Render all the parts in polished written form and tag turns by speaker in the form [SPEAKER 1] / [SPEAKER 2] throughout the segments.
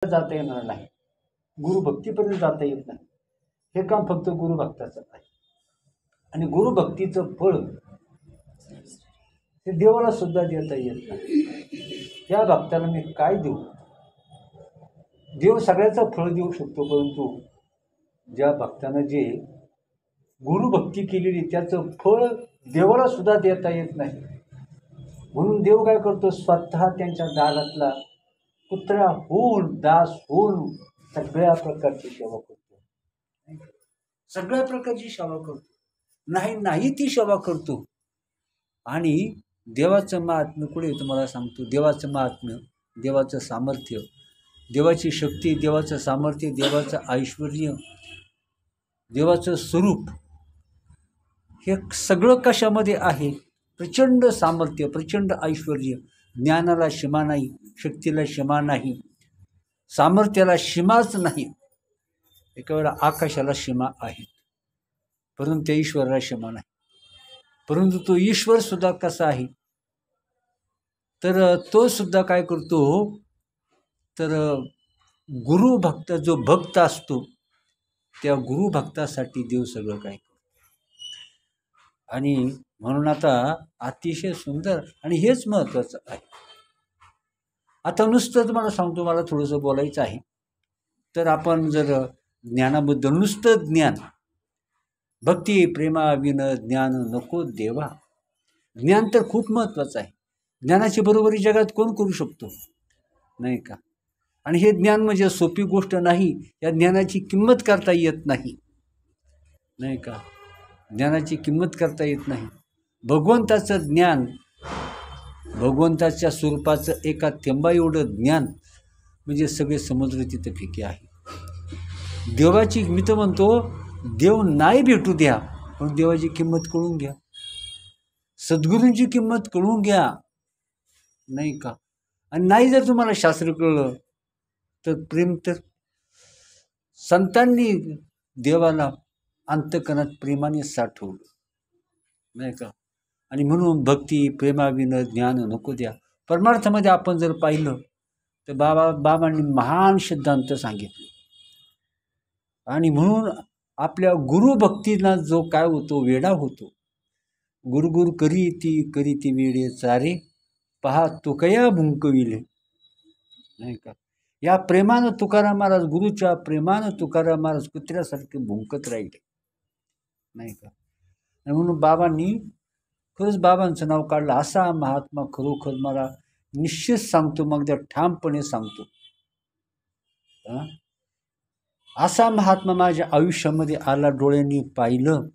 [SPEAKER 1] जाता येणार नाही, गुरुभक्तीपर्यंत जाता येत नाही. हे काम फक्त गुरुभक्ताचं आहे. आणि गुरुभक्तीचं फळ ते देवाला सुद्धा देता येत नाही. त्या भक्ताला मी काय देऊ? देव सगळ्याचं फळ देऊ शकतो, परंतु ज्या भक्तानं जे गुरुभक्ती केलेली त्याचं फळ देवाला सुद्धा देता येत नाही. म्हणून देव काय करतो, स्वतः त्यांच्या दारातला कुत्रा होऊन, दास होऊन सगळ्या प्रकारची सेवा करतो. सगळ्या प्रकारची सेवा करतो. नाही ती सेवा करतो. आणि देवाचं महात्म्य कुठे तुम्हाला सांगतो, देवाचं महात्म्य, देवाचं सामर्थ्य, देवाची शक्ती, देवाचं सामर्थ्य, देवाचं ऐश्वर्य, देवाचं स्वरूप, हे सगळं कशामध्ये आहे? प्रचंड सामर्थ्य, प्रचंड ऐश्वर्य. ज्ञानाला सीमा नाही, शक्तीला सीमा नाही, सामर्थ्याला सीमाच नाही. एका वेळा आकाशाला सीमा आहेत, परंतु त्या ईश्वराला सीमा नाही. परंतु तो ईश्वर सुद्धा कसा आहे, तर तो सुद्धा काय करतो, तर गुरुभक्त जो भक्त असतो त्या गुरुभक्तासाठी देव सगळं काय करतो. आणि म्हणून आता अतिशय सुंदर आणि हेच महत्त्वाचं आहे. आता नुसतं तुम्हाला सांगतो, मला थोडंसं बोलायचं आहे. तर आपण जर ज्ञानाबद्दल नुसतं ज्ञान, भक्ती प्रेमाविन ज्ञान नको देवा, ज्ञान तर खूप महत्त्वाचं आहे. ज्ञानाची बरोबरी जगात कोण करू शकतो, नाही का? आणि हे ज्ञान म्हणजे सोपी गोष्ट नाही. या ज्ञानाची किंमत करता येत नाही, नाही का? ज्ञानाची किंमत करता येत नाही. भगवंताचं ज्ञान, भगवंताच्या स्वरूपाचं एका थेंबा एवढं ज्ञान म्हणजे सगळे समुद्र तिथं फिके आहे. देवाची, मी तर म्हणतो, देव नाही भेटू द्या, पण देवाची किंमत कळून घ्या, सद्गुरूंची किंमत कळून घ्या, नाही का? आणि नाही जर तुम्हाला शास्त्र कळलं तर प्रेम, तर संतांनी देवाला अंतःकरणात प्रेमाने साठवलं, नाही का? आणि म्हणून भक्ती प्रेमाविन ज्ञान नको द्या. परमार्थामध्ये आपण जर पाहिलं तर बाबांनी महान सिद्धांत सांगितले. आणि म्हणून आपल्या गुरुभक्तीला जो काय होतो, वेडा होतो. गुरुगुरु करीती वेडे चारे, पहा तुकया भुंकविले, नाही का? या प्रेमानं तुकाराम महाराज, गुरुच्या प्रेमानं तुकाराम महाराज कुत्र्यासारखे भुंकत राहिले, नाही का? आणि म्हणून बाबांनी खरंच बाबांचं नाव काढलं. असा महात्मा खरोखर मला निश्चित सांगतो, मग त्या ठामपणे सांगतो, असा महात्मा माझ्या आयुष्यामध्ये आला, डोळ्यांनी पाहिलं.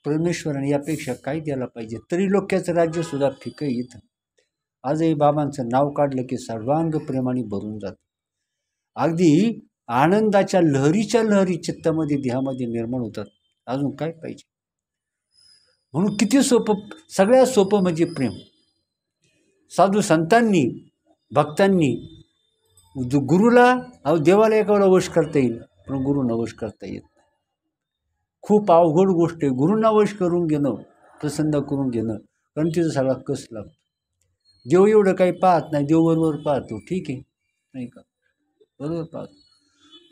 [SPEAKER 1] परमेश्वराने यापेक्षा काय द्यायला पाहिजे? तरी लोक्याचं राज्य सुद्धा फिकं येतं. आजही बाबांचं नाव काढलं की सर्वांग प्रेमाने भरून जातं. अगदी आनंदाच्या लहरी चित्तामध्ये, देहामध्ये निर्माण होतात. अजून काय पाहिजे? म्हणून किती सोपं, सगळ्यात सोपं म्हणजे प्रेम. साधू संतांनी, भक्तांनी गुरुला, देवाला एका वेळा वश करता येईल, पण गुरुंना वश करता येत नाही. खूप अवघड गोष्ट आहे गुरुंना वश करून घेणं, प्रसन्न करून घेणं, कारण तिथं सगळा कस लागतो. देव एवढं काही पाहत नाही, देव बरोबर पाहतो, ठीक आहे, नाही का? बरोबर पाहतो.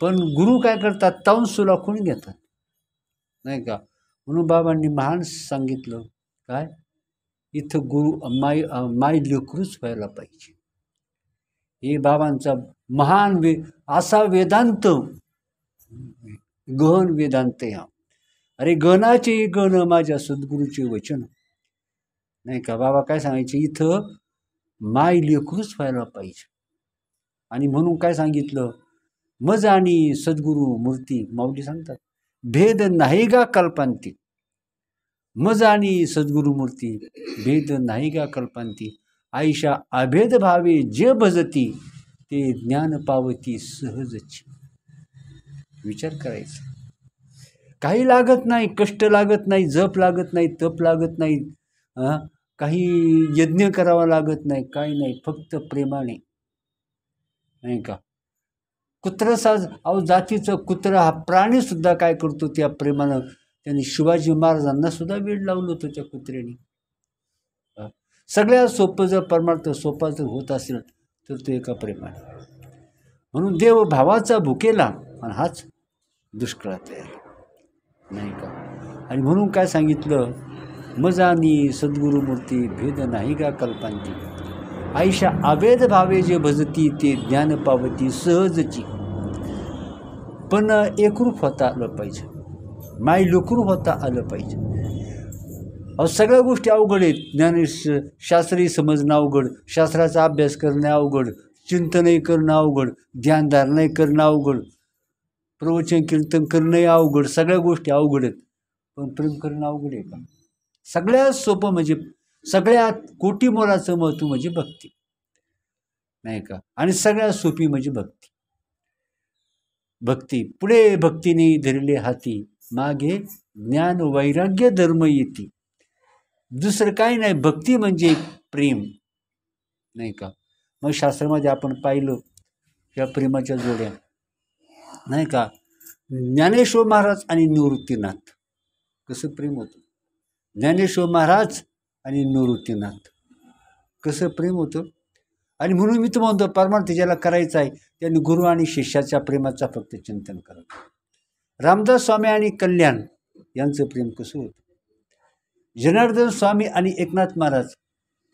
[SPEAKER 1] पण गुरु काय करतात, ताऊन सुलाखून घेतात, नाही का? म्हणून बाबांनी महान सांगितलं, काय? इथं गुरु माय लेकरूच व्हायला पाहिजे. हे बाबांचा महान असा वेदांत, गहन वेदांत. ह्या अरे गणाचे गण माझ्या सद्गुरूचे वचन, नाही का? बाबा काय सांगायचे, इथं माय लेकरूच व्हायला पाहिजे. आणि म्हणून काय सांगितलं, मज आणि सद्गुरू मूर्ती, माऊली सांगतात, भेद नाही गा कल्पांती. मज आणि सद्गुरू मूर्ती, भेद नाही गा कल्पांती. आईशा अभेद भावे जे भजती, ते ज्ञान पावती सहजची. विचार करायचा. काही लागत नाही, कष्ट लागत नाही, जप लागत नाही, तप लागत नाही, काही यज्ञ करावा लागत नाही, काही नाही, फक्त प्रेमाने, नाही का? कुत्रसाज जातीचं कुत्र हा प्राणी सुद्धा काय करतो, त्या प्रेमानं. त्यांनी शिवाजी महाराजांना सुद्धा वेड लावलं होतं त्या कुत्र्याने. सगळ्यात सोपं जर परमार्थ सोपा जर होत असेल तर तो एका प्रेमाने. म्हणून देव भावाचा भुकेला आणि हाच दुष्काळात यायला, नाही का. आणि म्हणून काय सांगितलं, मजानी सद्गुरुमूर्ती भेद नाही का कल्पांती, आईशा अभेद भावे जे भजती ते ज्ञान पावती सहजची. पण एकरूप होता आलं पाहिजे, माय लोकरूप होता आलं पाहिजे. सगळ्या गोष्टी अवघड आहेत. शास्त्रही समजणं अवघड, शास्त्राचा अभ्यास करणं अवघड, चिंतनही करणं अवघड, ध्यानधारणही करणं अवघड, प्रवचन कीर्तन करणंही अवघड, सगळ्या गोष्टी अवघड आहेत. पण प्रेम करणं अवघड आहे का? सगळ्यात सोपं म्हणजे सगळ्यात कोटी मोलाचं महत्त्व म्हणजे भक्ती, नाही का. आणि सगळ्यात सोपी म्हणजे भक्ती. भक्ती पुढे भक्तीने धरले हाती, मागे ज्ञान वैराग्य धर्म येती. दुसरं काही नाही, भक्ती म्हणजे प्रेम, नाही का. मग शास्त्रामध्ये आपण पाहिलं या प्रेमाच्या जोड्या, नाही का. ज्ञानेश्वर महाराज आणि निवृत्तीनाथ कसं प्रेम होतं. ज्ञानेश्वर महाराज आणि निवृत्तीनाथ कसं प्रेम होतं. आणि म्हणून मी तुम्हाला म्हणतो, परमार्थ ज्याला करायचा आहे त्यांनी गुरु आणि शिष्याच्या प्रेमाचा फक्त चिंतन करावं. रामदास स्वामी आणि कल्याण यांचं प्रेम कसं होतं. जनार्दन स्वामी आणि एकनाथ महाराज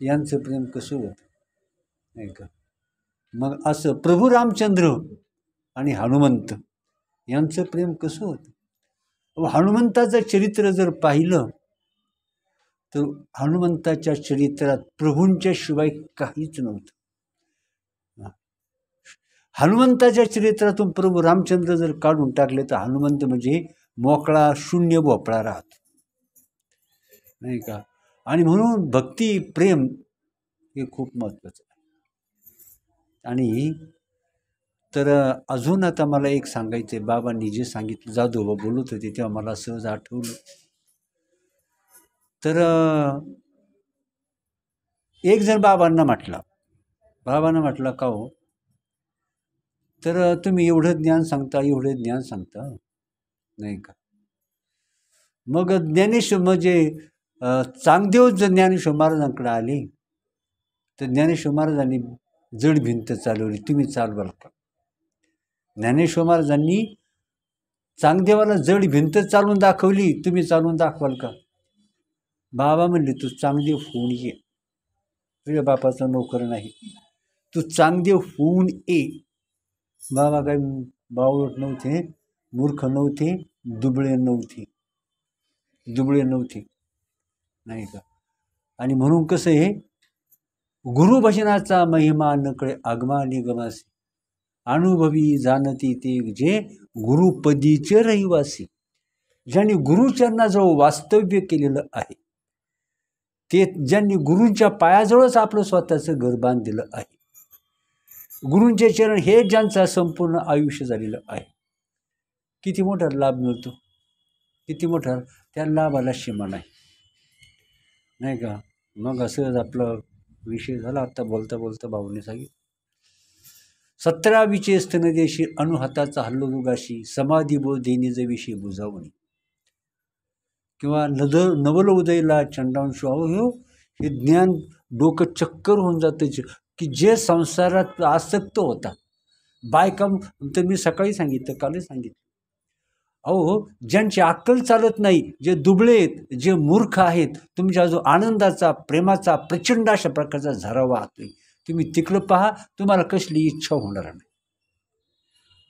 [SPEAKER 1] यांचं प्रेम कसं होतं, नाही का. मग असं प्रभू रामचंद्र आणि हनुमंत यांचं प्रेम कसं होतं. हनुमंताचं चरित्र जर पाहिलं तर हनुमंताच्या चरित्रात प्रभूंच्या शिवाय काहीच नव्हतं. हनुमंताच्या चरित्रातून प्रभू रामचंद्र जर काढून टाकले तर हनुमंत म्हणजे मोकळा शून्य भोपळा राहतो, नाही का. आणि म्हणून भक्ती प्रेम हे खूप महत्त्वाचं आहे. आणि तर अजून आता मला एक सांगायचं आहे. बाबांनी जे सांगितलं, जाधवबा बोलत होते तेव्हा मला सहज आठवलं. तर एक जण बाबांना म्हटला का हो, तर तुम्ही एवढं ज्ञान सांगता, नाही का. मग ज्ञानेश्वर म्हणजे चांगदेव जर ज्ञानेश्वर महाराजांकडे आले तर ज्ञानेश्वर महाराजांनी जड भिंत चालवली, तुम्ही चालवाल का. ज्ञानेश्वर महाराजांनी चांगदेवाला जड भिंत चालवून दाखवली, तुम्ही चालवून दाखवाल का. बाबा म्हणले, तू चांगदेव होऊन ये, तुझ्या बापाचा नोकर नाही, तू चांगदेव होऊन ये. बाबा काही बावळट नव्हते, मूर्ख नव्हते, दुबळे नव्हते, नाही का. आणि म्हणून कसं आहे, गुरुभजनाचा महिमा नकळे आगमा निगमासी, अनुभवी जाणती ते जे गुरुपदीचे रहिवासी. ज्यांनी गुरुचरणाजवळ वास्तव्य केलेलं आहे, ते ज्यांनी गुरूंच्या पायाजवळच आपलं स्वतःचं घर बांधलेलं आहे, गुरूंचे चरण हे ज्यांचं संपूर्ण आयुष्य झालेलं आहे, किती मोठा लाभ मिळतो, किती मोठा. त्या लाभाला सीमा नाही का. मग असंच आपलं विषय झाला. आता बोलता भाऊने सांगितलं, 17 स्तनदेशी अणुहाताचा हल्लोगाशी, समाधी बोधेनी जविषयी बुजावणी, किंवा नवल उदयला चंडांशु. हो, हे ज्ञान डोकं चक्कर होऊन जातं. की जे संसारात आसक्त होता, बायका, तर मी सकाळी सांगितलं, कालही सांगितलं, ज्यांची अक्कल चालत नाही, जे दुबळे आहेत, जे मूर्ख आहेत, तुमच्या जो आनंदाचा प्रेमाचा प्रचंड अशा प्रकारचा झरा वाहतोय, तुम्ही तिकडं पहा, तुम्हाला कसली इच्छा होणार नाही,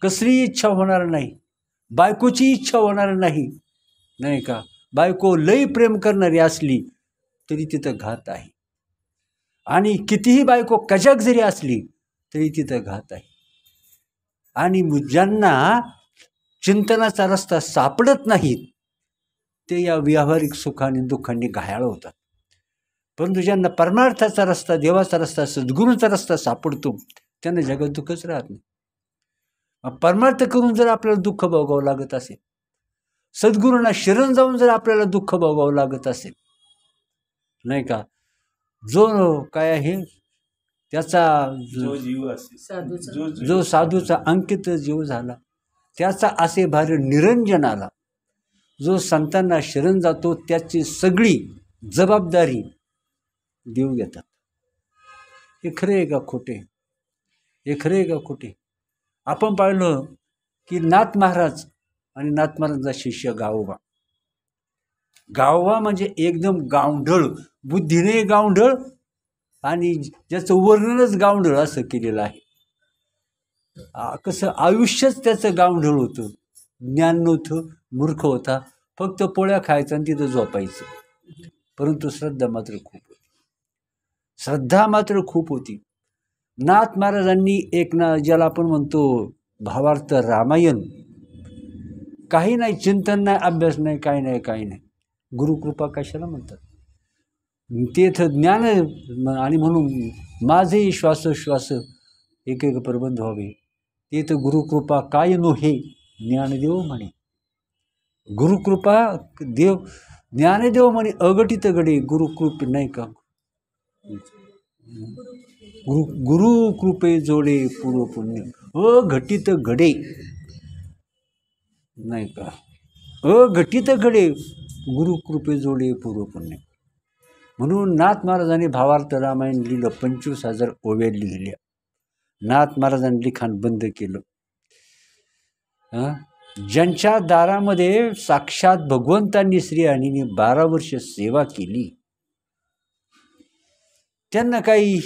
[SPEAKER 1] कसली इच्छा होणार नाही, बायकोची इच्छा होणार नाही, नाही का. बायको लई प्रेम करणारी असली तरी तिथं घात आहे, आणि कितीही बायको कजक जरी असली तरी तिथं घात आहे. आणि ज्यांना चिंतनाचा रस्ता सापडत नाहीत ते या व्यावहारिक सुखाने दुःखाने घायाळ होतात. परंतु ज्यांना परमार्थाचा रस्ता, देवाचा रस्ता, सद्गुरूचा रस्ता सापडतो त्यांना जगात दुःखच राहत नाही. परमार्थ करून जर आपल्याला दुःख भोगावं लागत असेल, सद्गुरूंना शरण जाऊन जर आपल्याला दुःख भोगावं लागत असेल, नाही का, जो काय आहे त्याचा जो साधूचा अंकित जीव झाला, त्याचा असे भार निरंजनाला, जो संतांना शरण जातो त्याची सगळी जबाबदारी देव घेतात. हे खरे आहे का खोटे, हे खरे आहे का खोटे. आपण पाहिलं की नाथ महाराज आणि नाथ महाराजांचा शिष्य गावोबा. गावोबा म्हणजे एकदम गावंढळ, बुद्धीने गावंढळ आणि ज्याचं वर्णनच गावंढळ असं केलेलं आहे. कसं आयुष्यच त्याचं गावंढळ होतं. ज्ञान नव्हतं, मूर्ख होता, फक्त पोळ्या खायचं आणि तिथं झोपायचं. परंतु श्रद्धा मात्र खूप होती. श्रद्धा मात्र खूप होती. नाथ महाराजांनी एक ज्याला आपण म्हणतो भावार्थ रामायण, काही नाही, चिंतन नाही, अभ्यास नाही, काही नाही. गुरुकृपा कशाला म्हणतात? तेथ ज्ञान. आणि म्हणून माझे श्वासोश्वास एक प्रबंध व्हावे, तेथ गुरुकृपा काय नोहे ज्ञानदेव म्हणे. गुरुकृपा देव ज्ञानदेव म्हणे अगटित घडे, गुरुकृप नाही का? गुरुकृपे जोडे पूर्व पुण्य, अघटित घडे नाही का? अघटित घडे गुरुकृपे जोडे पूर्व पुण्य. म्हणून नाथ महाराजांनी भावार्थ रामायण लिहिलं, 25,000 ओव्या लिहिल्या. नाथ महाराजांनी लिखाण बंद केलं. ज्यांच्या दारामध्ये साक्षात भगवंतांनी श्रीहरीने 12 वर्ष सेवा केली, त्यांना काही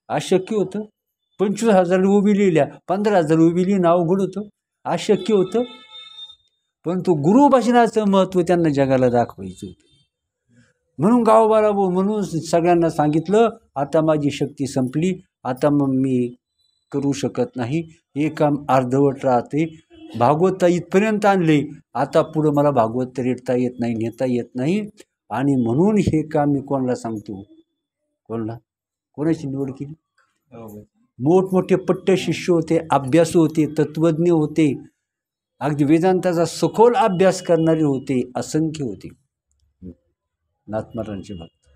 [SPEAKER 1] अशक्य होतं? 25,000 उभी लिहिल्या, 15,000 उभी लिहिणं अवघड होतं, अशक्य होतं. परंतु गुरुभाषणाचं महत्त्व त्यांना जगाला दाखवायचं होतं. म्हणून गावोबाला म्हणून सगळ्यांना सांगितलं, आता माझी शक्ती संपली, आता मग मी करू शकत नाही, हे काम अर्धवट राहते. भागवत इथपर्यंत आणले, आता पुढं मला भागवत रेटता येत नाही, नेता येत नाही. आणि म्हणून हे काम मी कोणाला सांगतो? कोणाची निवड केली? मोठमोठे पट्ट शिष्य होते, अभ्यासू होते, तत्त्वज्ञ होते, अगदी वेदांताचा सखोल अभ्यास करणारे होते, असंख्य होते नाथ महाराजांचे भक्त.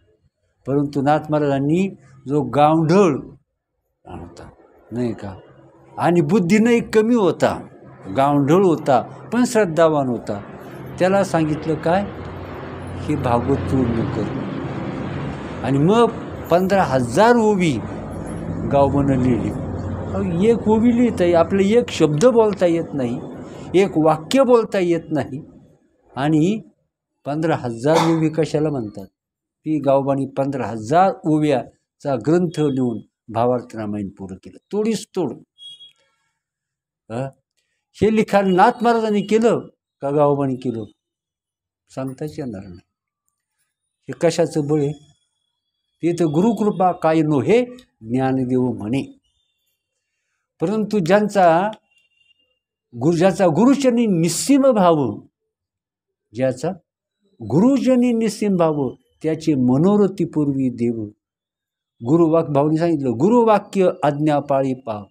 [SPEAKER 1] परंतु नाथ महाराजांनी जो गावंढळ होता नाही का, आणि बुद्धीने कमी होता, गावंढळ होता पण श्रद्धावान होता, त्याला सांगितलं काय? हे भागवत पूर्ण कर. आणि मग 15,000 ओवी गावोबानं लिहिली. एक ओवी लिहिता येईल, आपलं एक शब्द बोलता येत नाही, एक वाक्य बोलता येत नाही, आणि 15,000 ओवी कशाला म्हणतात? ती गावोबांनी 15,000 ओव्याचा ग्रंथ लिहून भावार्थ रामायण पूर्ण केलं, तोडीस तोड. हे लिखाण नाथ महाराजांनी केलं का गावोबांनी केलं? सांगताच येणार नाही. हे कशाचं बळ आहे? ते तर गुरुकृपा काय नोहे ज्ञानदेव म्हणे. परंतु ज्याचा गुरुचरणी निस्सीम भाव, ज्याचा गुरुजनी निस्सीम भाव, त्याचे मनोरथीपूर्वी देव. भाऊनी सांगितलं, गुरुवाक्य आज्ञा पाळी पाहाव.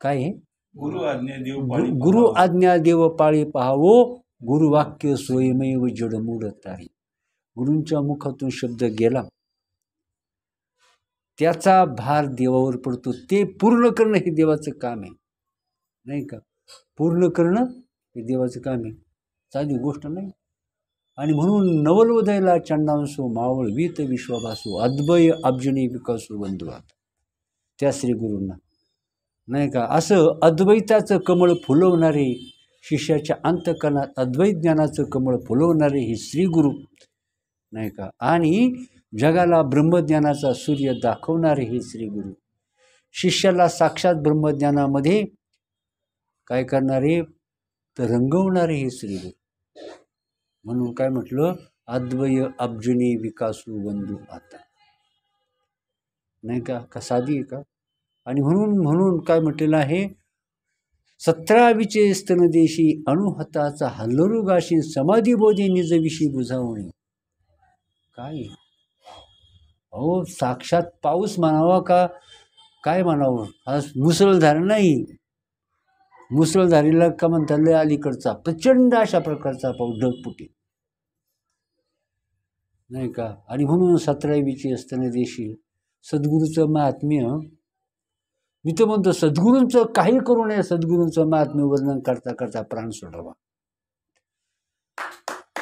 [SPEAKER 1] काय आहे? गुरु आज्ञा देव पाळी पाहावो, गुरुवाक्य स्वयमेव जडमूड तारी. गुरूंच्या मुखातून शब्द गेला, त्याचा भार देवावर पडतो. ते पूर्ण करणं हे देवाचं काम आहे, नाही का? पूर्ण करणं हे देवाचं काम आहे, साधी गोष्ट नाही. आणि म्हणून नवलोदयला चंडांसो मावळ वीत विश्वाभासो, अद्वय अब्जनी विकासो बंधुवात. त्या श्री गुरूंना नाही का, असं अद्वैताचं कमळ फुलवणारे, शिष्याच्या अंतकरणात अद्वैत ज्ञानाचं कमळ फुलवणारे हे श्री गुरु नाही का. आणि जगाला ब्रह्मज्ञानाचा सूर्य दाखवणारे हे श्री गुरु, शिष्याला साक्षात ब्रह्मज्ञानामध्ये काय करणारे तर रंगवणारे हे श्री गुरु. म्हणून काय म्हटलं? अद्वय अब्जुनी विकासू बंधू आता, नाही का? का साधी आहे का? आणि म्हणून काय म्हटलेलं आहे? 17विचे स्तनदेशी अणुहताचा हल्लरुगाशी समाधी बोधी निजविषयी बुजावणे. काय अहो, साक्षात पाऊस म्हणावा का काय म्हणावं? हा मुसळधार नाही, मुसळधारीला का म्हणतात लय अलीकडचा प्रचंड अशा प्रकारचा पाऊस, ढगफुटी नाही का. आणि म्हणून 17विचे स्तनदेशी सद्गुरूचं महात्म्य, मी तर म्हणतो सद्गुरूंचं काही करू नये, सद्गुरूंचं महात्म्य वर्णन करता करता प्राण सोडावा,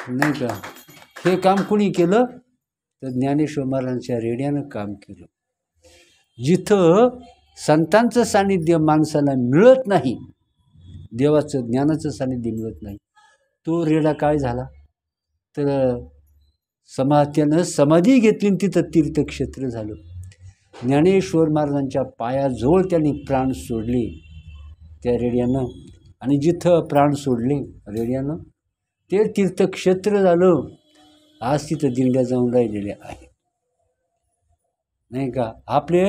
[SPEAKER 1] नाही का. हे काम कुणी केलं तर ज्ञानेश्वर महाराजांच्या रेड्यानं काम केलं. जिथं संतांचं सानिध्य माणसाला मिळत नाही देवाचं ज्ञानाचं सानिध्य मिळत नाही. तो रेडा काय झाला तर त्यानं समाधी घेतली आणि तिथं तीर्थक्षेत्र झालं. ज्ञानेश्वर महाराजांच्या पायाजवळ त्यांनी प्राण सोडले त्या रेड्यानं, आणि जिथं प्राण सोडले रेड्यानं ते तीर्थक्षेत्र झालं. आज तिथं दिंड्या जाऊन राहिलेल्या आहे, नाही का. आपले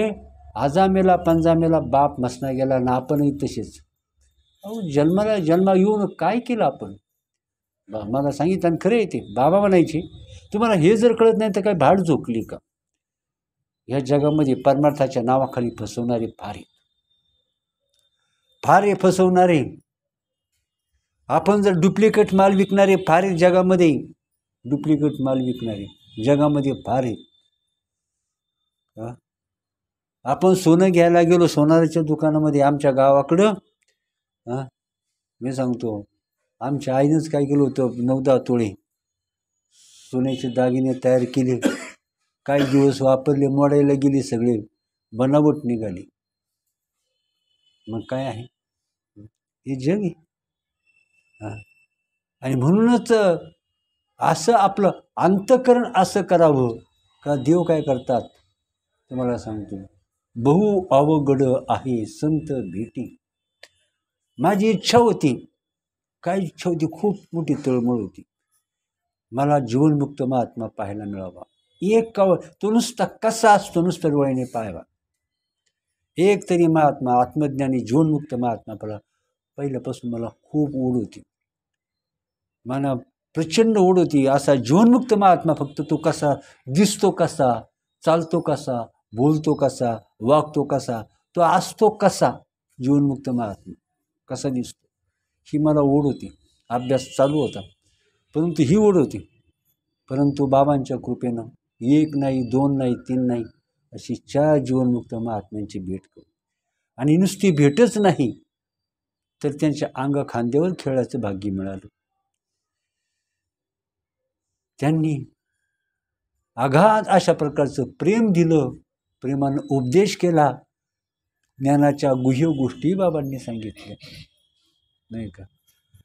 [SPEAKER 1] आजामेला पंजामेला बाप मसना गेला ना, आपणही तसेच. अहो जन्मा येऊन काय केलं आपण? मला सांगितलं आणि खरं आहे ते. बाबा म्हणायचे, तुम्हाला हे जर कळत नाही तर काय भाड झोकली का? ह्या जगामध्ये परमार्थाच्या नावाखाली फसवणारे फार आहे फसवणारे. आपण जर डुप्लिकेट माल विकणारे फार आहेत जगामध्ये, डुप्लिकेट माल विकणारे जगामध्ये फार आहेत. आपण सोनं घ्यायला गेलो सोनाराच्या दुकानामध्ये आमच्या गावाकडं, मी सांगतो, आमच्या आईनंच काय केलं होतं, 9-10 तोळे सोन्याचे दागिने तयार केले. काही दिवस वापरले, मोडायला गेले, सगळे बनावट निघाली. मग काय आहे हे जग आहे. आणि म्हणूनच असं आपलं अंतःकरण असं करावं का. देव काय करतात तुम्हाला सांगतो, बहु अवघड आहे संत भेटी. माझी इच्छा होती, काय इच्छा होती, खूप मोठी तळमळ होती, मला जीवनमुक्त महात्मा पाहायला मिळावा. एक तो नुसता कसा असतो नुसतं डोळ्याने पाहावा. एक तरी महात्मा, आत्मज्ञानी जीवनमुक्त महात्मा पहिल्यापासून मला खूप ओढ होती, मला प्रचंड ओढ होती. असा जीवनमुक्त महात्मा फक्त तो कसा दिसतो, कसा चालतो, कसा बोलतो, कसा वागतो, कसा तो असतो, कसा जीवनमुक्त महात्मा कसा दिसतो, ही मला ओढ होती. अभ्यास चालू होता, परंतु ही ओढ होती. परंतु बाबांच्या कृपेनं 1 नाही, 2 नाही, 3 नाही, अशी 4 जीवनमुक्त महात्म्यांची भेट करू. आणि नुसती भेटच नाही तर त्यांच्या खांद्यावर खेळाचं भाग्य मिळालं. त्यांनी अगाध अशा प्रकारचं प्रेम दिलं, प्रेमानं उपदेश केला, ज्ञानाच्या गुह्य गोष्टी बाबांनी सांगितल्या, नाही का.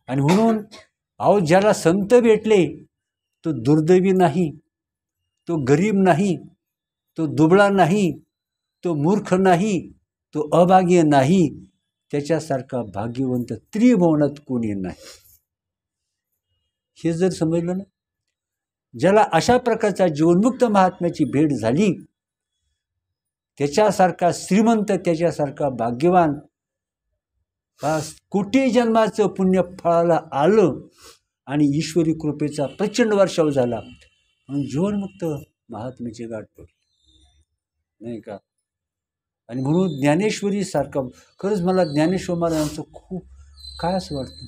[SPEAKER 1] आणि म्हणून ज्याला संत भेटले तो दुर्दैवी नाही, तो गरीब नाही, तो दुबळा नाही, तो मूर्ख नाही, तो अभाग्य नाही, त्याच्यासारखा भाग्यवंत त्रिभुवनात कोणी नाही. हे जर समजलं ना, ज्याला अशा प्रकारच्या जीवनमुक्त महात्म्याची भेट झाली, त्याच्यासारखा श्रीमंत, त्याच्यासारखा भाग्यवान, कोटी जन्माचं पुण्य फळाला आलं आणि ईश्वरी कृपेचा प्रचंड वर्षाव झाला, म्हणून जीवनमुक्त महात्म्याची गाठ पडली, नाही का. आणि म्हणून ज्ञानेश्वरी सारखा, खरंच मला ज्ञानेश्वर महाराजांचं खूप काय असं वाटतं.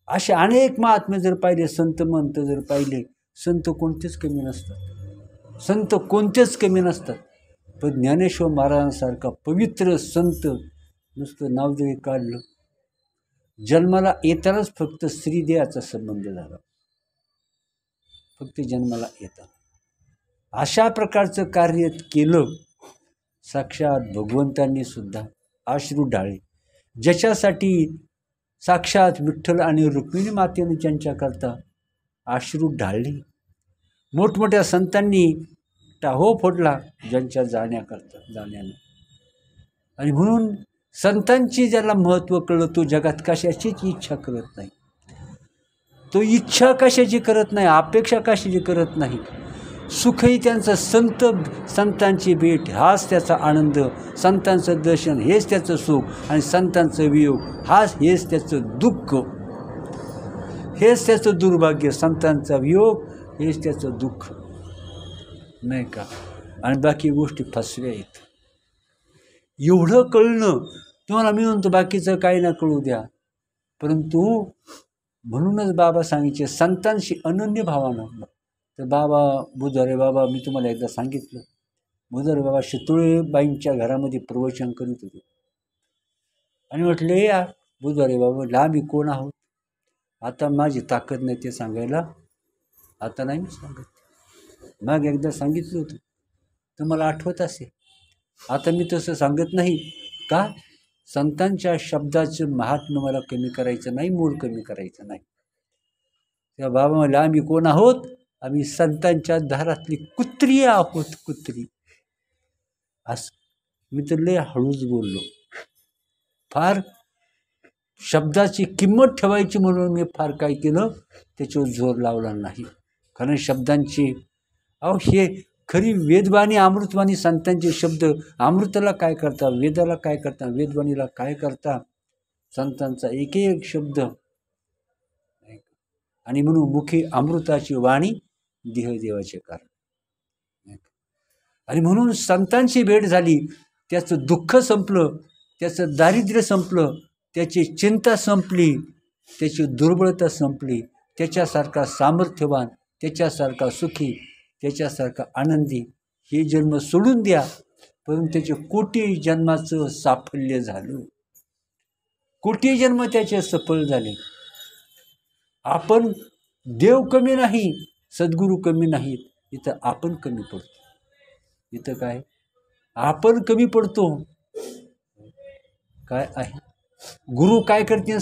[SPEAKER 1] असे अनेक महात्मे जर पाहिले, संत मंत जर पाहिले, संत कोणतेच कमी नसतात, संत कोणतेच कमी नसतात. पण ज्ञानेश्वर महाराजांसारखा पवित्र संत नुसतं नाव जरी काढलं, जन्माला येतानाच फक्त श्रीदेवाचा संबंध झाला, फक्त जन्माला येतात अशा प्रकारचं कार्य केलं. साक्षात भगवंतांनी सुद्धा अश्रू ढाळे, ज्याच्यासाठी साक्षात विठ्ठल आणि रुक्मिणी मातेने ज्यांच्याकरता अश्रू ढाळले, मोठमोठ्या संतांनी टाहो फोडला ज्यांच्या जाण्यानं. आणि म्हणून संतांची ज्याला महत्त्व कळलं, तो जगात कशाचीच इच्छा करत नाही, तो इच्छा कशाची करत नाही, अपेक्षा कशाची करत नाही. सुखही त्यांचं संतांची भेट हाच त्याचा आनंद, संतांचं दर्शन हेच त्याचं सुख, आणि संतांचं वियोग हेच त्याचं दुःख, हेच त्याचं दुर्भाग्य. संतांचा वियोग हेच त्याचं दुःख, नाही का. आणि बाकी गोष्टी फसव्या आहेत. एवढं कळणं तुम्हाला मी म्हणतो, बाकीचं काही ना कळू द्या, परंतु म्हणूनच बाबा सांगितले संतांशी अनन्य भावानं. तर बाबा बुधारे बाबा, मी तुम्हाला एकदा सांगितलं, बुधारे बाबा शितोळेबाईंच्या घरामध्ये प्रवचन करीत होते. आणि म्हटले, या बुधारे बाबा, म्हटलं आम्ही कोण आहोत, आता माझी ताकद नाही ते सांगायला, आता नाही मी सांगत. मग एकदा सांगितलं होतं, तर मला आठवत असेल. आता मी तसं सांगत नाही. का संतांच्या शब्दाचं महात्म्य मला कमी करायचं नाही, मोल कमी करायचं नाही. त्या बाबा म्हणले, आम्ही कोण आहोत? आम्ही संतांच्या दारातली कुत्री आहोत, कुत्री. असं मी तर लय हळूच बोललो. फार शब्दाची किंमत ठेवायची म्हणून मी फार काय केलं, त्याच्यावर जोर लावला नाही. कारण शब्दांची हे खरी वेदवाणी अमृतवाणी संतांचे शब्द. अमृताला काय करता, वेदाला काय करता, वेदवाणीला काय करता, संतांचा एक एक शब्द. आणि म्हणून मुखी अमृताची वाणी, देहदेवाचे कारण. आणि म्हणून संतांची भेट झाली, त्याचं दुःख संपलं, त्याचं दारिद्र्य संपलं, त्याची चिंता संपली, त्याची दुर्बलता संपली. त्याच्यासारखा सामर्थ्यवान, त्याच्यासारखा सुखी, त्याच्यासारखा आनंदी हे जन्म सोडून द्या. परंतु त्याचे कोटी जन्माचं साफल्य झालं, कोटी जन्म त्याचे सफल झाले. आपण देव कमी नाही, सद्गुरू कमी नाहीत, इथं आपण कमी पडतो. इथं काय आपण कमी पडतो. काय आहे गुरु काय करते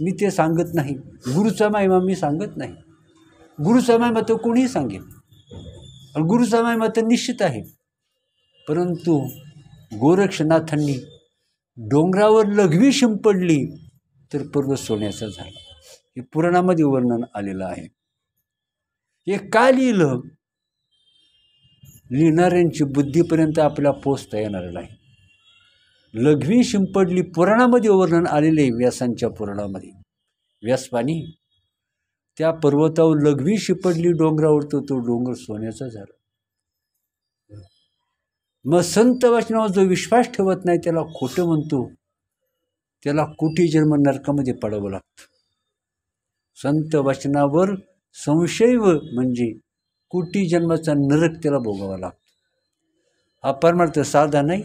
[SPEAKER 1] मी ते सांगत नाही. गुरुचा महिमा मी सांगत नाही. गुरुचा महिमा तर कोणीही सांगेल, आणि गुरुचा महिमा तर निश्चित आहे. परंतु गोरक्षनाथांनी डोंगरावर लघवी शिंपडली तर पर्वत सोन्याचा झाला. हे पुराणामध्ये वर्णन आलेलं आहे. हे काय लिहिलं? लिहिणाऱ्यांची बुद्धीपर्यंत आपल्याला पोचता येणार नाही. लघवी शिंपडली पुराणामध्ये वर्णन आलेले, व्यासांच्या पुराणामध्ये. व्यासपाणी त्या पर्वतावर लघवी शिंपडली डोंगरावर, तो डोंगर सोन्याचा झाला. मग संत वचनावर जो विश्वास ठेवत नाही त्याला खोटं म्हणतो, त्याला कोटी जन्म नरकामध्ये पडावं लागतं. संत वचनावर संशय म्हणजे कोटी जन्माचा नरक त्याला भोगावा लागतो. हा परमार्थ साधा नाही,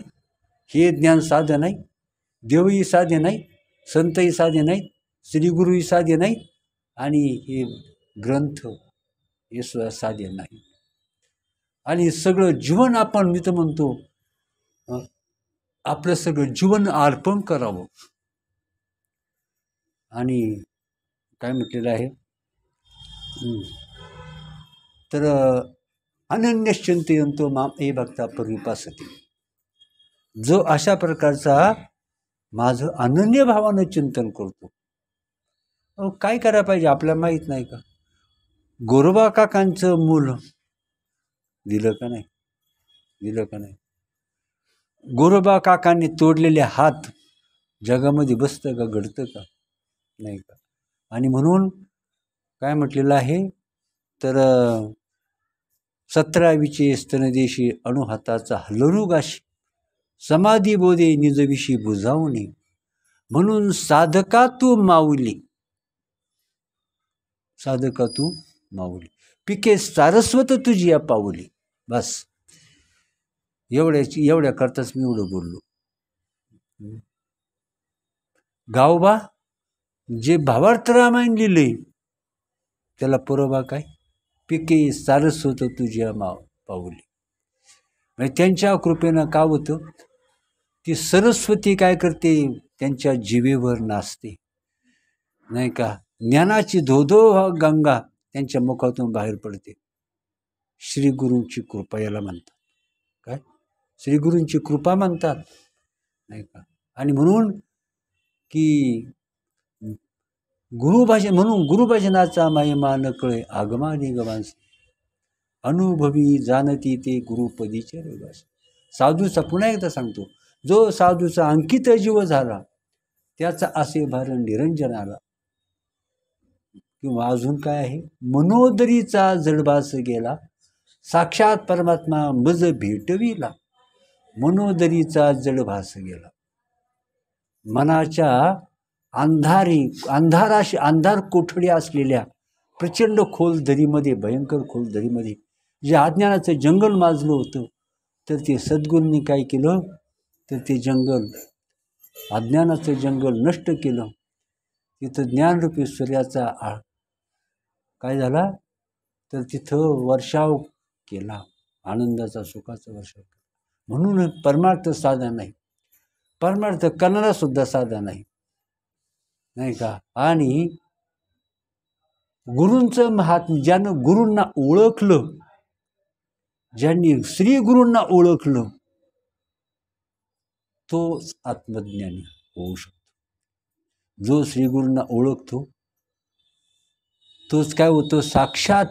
[SPEAKER 1] हे ज्ञान साधे नाही, देवही साधे नाही, संतही साधे नाहीत, श्रीगुरूही साधे नाहीत, आणि हे ग्रंथ हे सुद्धा साधे नाही. आणि सगळं जीवन आपण, मी तर म्हणतो, आपलं सगळं जीवन अर्पण करावं. आणि काय म्हटलेलं आहे तर अनन्यश्चिंतयन्तो माम ये भक्ता परिपासते. जो अशा प्रकारचा माझं अनन्य भावानं चिंतन करतो. काय करायला पाहिजे आपल्याला माहीत नाही का? गोरोबा काकांचं मूल दिलं का नाही? दिलं का नाही? गोरोबा काकांनी तोडलेले हात जगामध्ये बसतं का, घडतं का? नाही का? आणि म्हणून काय म्हटलेलं आहे तर 17वीचे स्तनदेशी अणुहाताचा हलनुगाशी समाधी बोधे निजविषी बुजावणे. म्हणून साधका तू माऊली, साधका तू माऊली, पिके सारस्वत तुझी या पाऊली. बस एवढ्या करताच मी एवढं बोललो. गावबा जे भावार्थ रामायण लिहिले त्याला पुरावा काय? पिके सारस्वत तुझ्या पाऊली. म्हणजे त्यांच्या कृपेनं काय होतं, ती सरस्वती काय करते, त्यांच्या जिभेवर नाचते, नाही का? ज्ञानाची धोधो गंगा त्यांच्या मुखातून बाहेर पडते. श्रीगुरूंची कृपा याला म्हणतात. काय? श्रीगुरूंची कृपा म्हणतात, नाही का? आणि म्हणून की म्हणून गुरुभजनाचा महिमा न कळे आगमानिगमांस अनुभवी जाणती ते गुरुपदीचे रहिवासी. साधूचा पुन्हा एकदा सांगतो, जो साधूचा अंकित जीव झाला त्याचा असे भार निरंजन आला. किंवा अजून काय आहे, मनोदरीचा जडभास गेला साक्षात परमात्मा मज भेटविला. मनोदरीचा जडभास गेला. मनाच्या अंधार कोठडी असलेल्या प्रचंड खोल दरीमध्ये, भयंकर खोल दरीमध्ये जे अज्ञानाचं जंगल माजलं होतं, तर ते सद्गुरूंनी काय केलं, तर ते जंगल, अज्ञानाचं जंगल नष्ट केलं. तिथं ज्ञानरूपी सूर्याचा काय झाला, तर तिथं वर्षाव केला, आनंदाचा सुखाचा वर्षाव केला. म्हणून परमार्थ साधा नाही. परमार्थ करणारा सुद्धा साधा नाही, नाही का. आणि गुरूंचं महात्म्य, ज्यानं गुरूंना ओळखलं, ज्यांनी श्री गुरूंना ओळखलं, तोच आत्मज्ञानी होऊ शकतो. जो श्री गुरूंना ओळखतो तोच काय होतो, साक्षात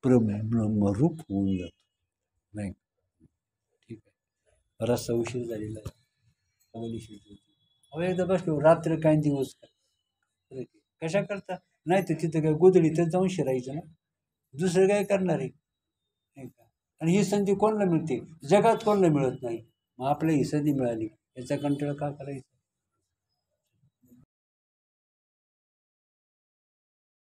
[SPEAKER 1] ब्रह्मरूप होऊन जातो. नाही, ठीक आहे. बराचसा उशीर झालेला आहे. एकदा बसलो रात्र काय दिवस काय कशा करता, नाही तर तिथं काय गोधडी तर जाऊन शिरायचं ना, दुसरं काय करणार आहे, नाही का. आणि ही संधी कोणाला मिळते, जगात कोणाला मिळत नाही. मग आपल्याला ही संधी मिळाली, याचा कंटाळा का करायचा.